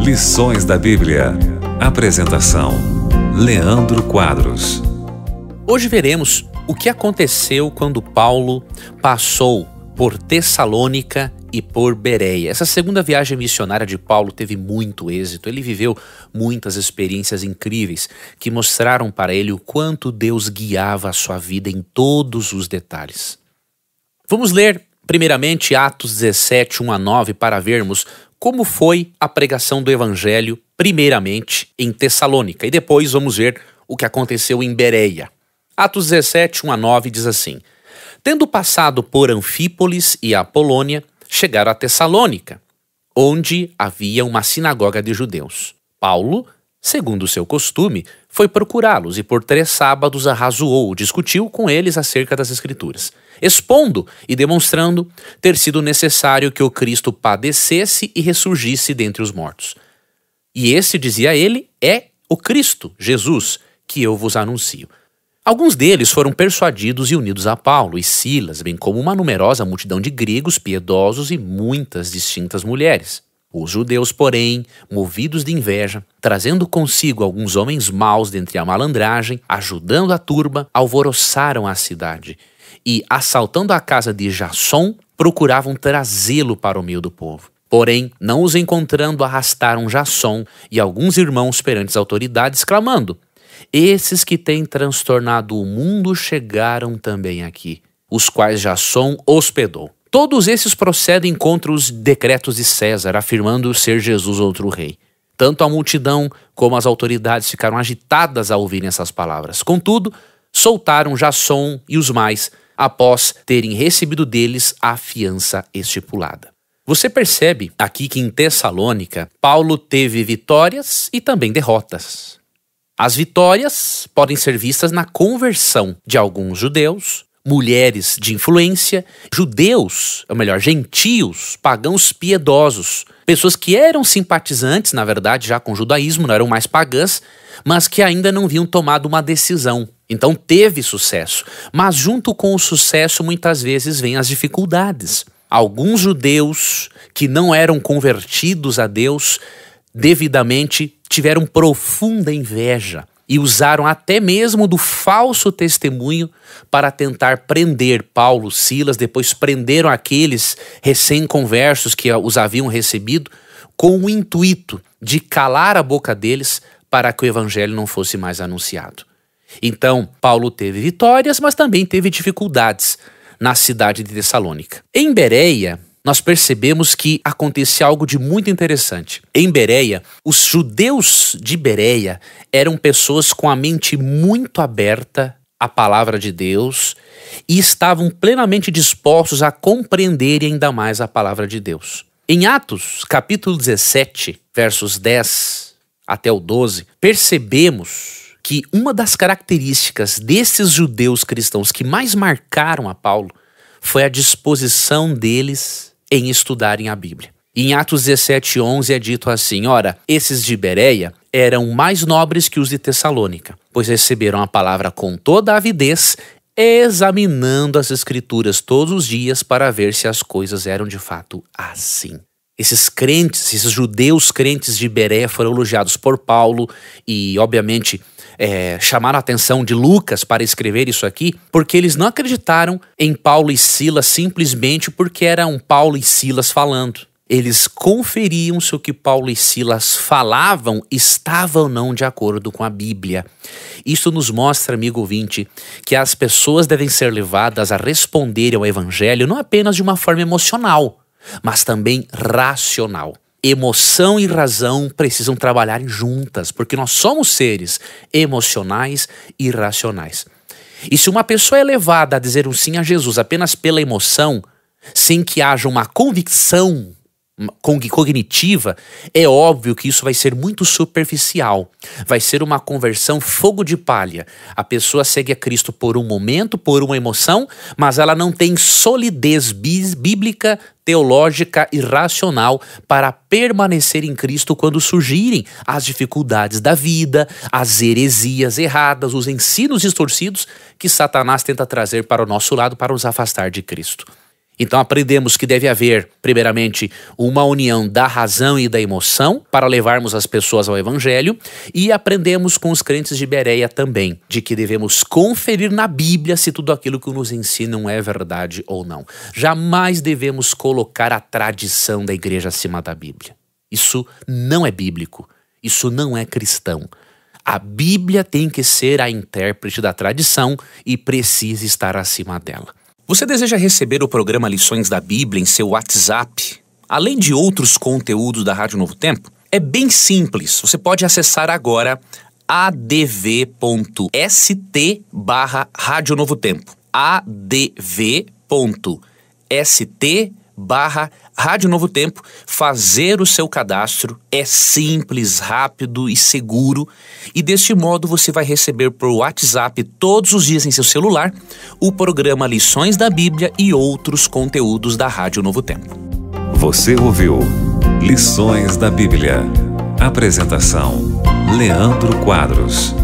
Lições da Bíblia. Apresentação: Leandro Quadros. Hoje veremos o que aconteceu quando Paulo passou por Tessalônica e por Bereia. Essa segunda viagem missionária de Paulo teve muito êxito. Ele viveu muitas experiências incríveis que mostraram para ele o quanto Deus guiava a sua vida em todos os detalhes. Vamos ler primeiramente Atos 17, 1 a 9 para vermos como foi a pregação do Evangelho primeiramente em Tessalônica e depois vamos ver o que aconteceu em Bereia. Atos 17, 1 a 9 diz assim: Tendo passado por Anfípolis e Apolônia, chegaram a Tessalônica, onde havia uma sinagoga de judeus. Paulo, segundo o seu costume, foi procurá-los e por 3 sábados arrazoou, discutiu com eles acerca das Escrituras, expondo e demonstrando ter sido necessário que o Cristo padecesse e ressurgisse dentre os mortos. E esse, dizia ele, é o Cristo, Jesus, que eu vos anuncio. Alguns deles foram persuadidos e unidos a Paulo e Silas, bem como uma numerosa multidão de gregos piedosos e muitas distintas mulheres. Os judeus, porém, movidos de inveja, trazendo consigo alguns homens maus dentre a malandragem, ajudando a turba, alvoroçaram a cidade e, assaltando a casa de Jasson, procuravam trazê-lo para o meio do povo. Porém, não os encontrando, arrastaram Jasson e alguns irmãos perante as autoridades, clamando: Esses que têm transtornado o mundo chegaram também aqui, os quais Jasson hospedou. Todos esses procedem contra os decretos de César, afirmando ser Jesus outro rei. Tanto a multidão como as autoridades ficaram agitadas ao ouvirem essas palavras. Contudo, soltaram Jasson e os mais, após terem recebido deles a fiança estipulada. Você percebe aqui que em Tessalônica, Paulo teve vitórias e também derrotas. As vitórias podem ser vistas na conversão de alguns judeus, mulheres de influência, judeus, ou melhor, gentios, pagãos piedosos, pessoas que eram simpatizantes, na verdade, já com o judaísmo, não eram mais pagãs, mas que ainda não haviam tomado uma decisão. Então teve sucesso, mas junto com o sucesso muitas vezes vêm as dificuldades. Alguns judeus que não eram convertidos a Deus devidamente tiveram profunda inveja e usaram até mesmo do falso testemunho para tentar prender Paulo, Silas, depois prenderam aqueles recém-conversos que os haviam recebido com o intuito de calar a boca deles para que o evangelho não fosse mais anunciado. Então, Paulo teve vitórias, mas também teve dificuldades na cidade de Tessalônica. Em Bereia, nós percebemos que acontecia algo de muito interessante. Em Bereia, os judeus de Bereia eram pessoas com a mente muito aberta à palavra de Deus e estavam plenamente dispostos a compreender ainda mais a palavra de Deus. Em Atos, capítulo 17, versos 10 até o 12, percebemos que uma das características desses judeus cristãos que mais marcaram a Paulo foi a disposição deles em estudarem a Bíblia. Em Atos 17, 11 é dito assim: Ora, esses de Bereia eram mais nobres que os de Tessalônica, pois receberam a palavra com toda a avidez, examinando as Escrituras todos os dias para ver se as coisas eram de fato assim. Esses crentes, esses judeus crentes de Bereia foram elogiados por Paulo e, obviamente, chamaram a atenção de Lucas para escrever isso aqui, porque eles não acreditaram em Paulo e Silas simplesmente porque eram Paulo e Silas falando. Eles conferiam se o que Paulo e Silas falavam estava ou não de acordo com a Bíblia. Isso nos mostra, amigo ouvinte, que as pessoas devem ser levadas a responderem ao Evangelho não apenas de uma forma emocional, mas também racional. Emoção e razão precisam trabalhar juntas, porque nós somos seres emocionais e racionais. E se uma pessoa é levada a dizer um sim a Jesus apenas pela emoção, sem que haja uma convicção cognitiva, é óbvio que isso vai ser muito superficial. Vai ser uma conversão fogo de palha. A pessoa segue a Cristo por um momento, por uma emoção, mas ela não tem solidez bíblica, teológica e racional para permanecer em Cristo quando surgirem as dificuldades da vida, as heresias erradas, os ensinos distorcidos que Satanás tenta trazer para o nosso lado para nos afastar de Cristo. Então aprendemos que deve haver, primeiramente, uma união da razão e da emoção para levarmos as pessoas ao Evangelho, e aprendemos com os crentes de Bereia também, de que devemos conferir na Bíblia se tudo aquilo que nos ensinam é verdade ou não. Jamais devemos colocar a tradição da igreja acima da Bíblia. Isso não é bíblico, isso não é cristão. A Bíblia tem que ser a intérprete da tradição e precisa estar acima dela. Você deseja receber o programa Lições da Bíblia em seu WhatsApp, além de outros conteúdos da Rádio Novo Tempo? É bem simples, você pode acessar agora adv.st/Rádio Novo Tempo. adv.st/Rádio Novo Tempo, fazer o seu cadastro é simples, rápido e seguro, e deste modo você vai receber por WhatsApp todos os dias em seu celular o programa Lições da Bíblia e outros conteúdos da Rádio Novo Tempo. Você ouviu Lições da Bíblia. Apresentação: Leandro Quadros.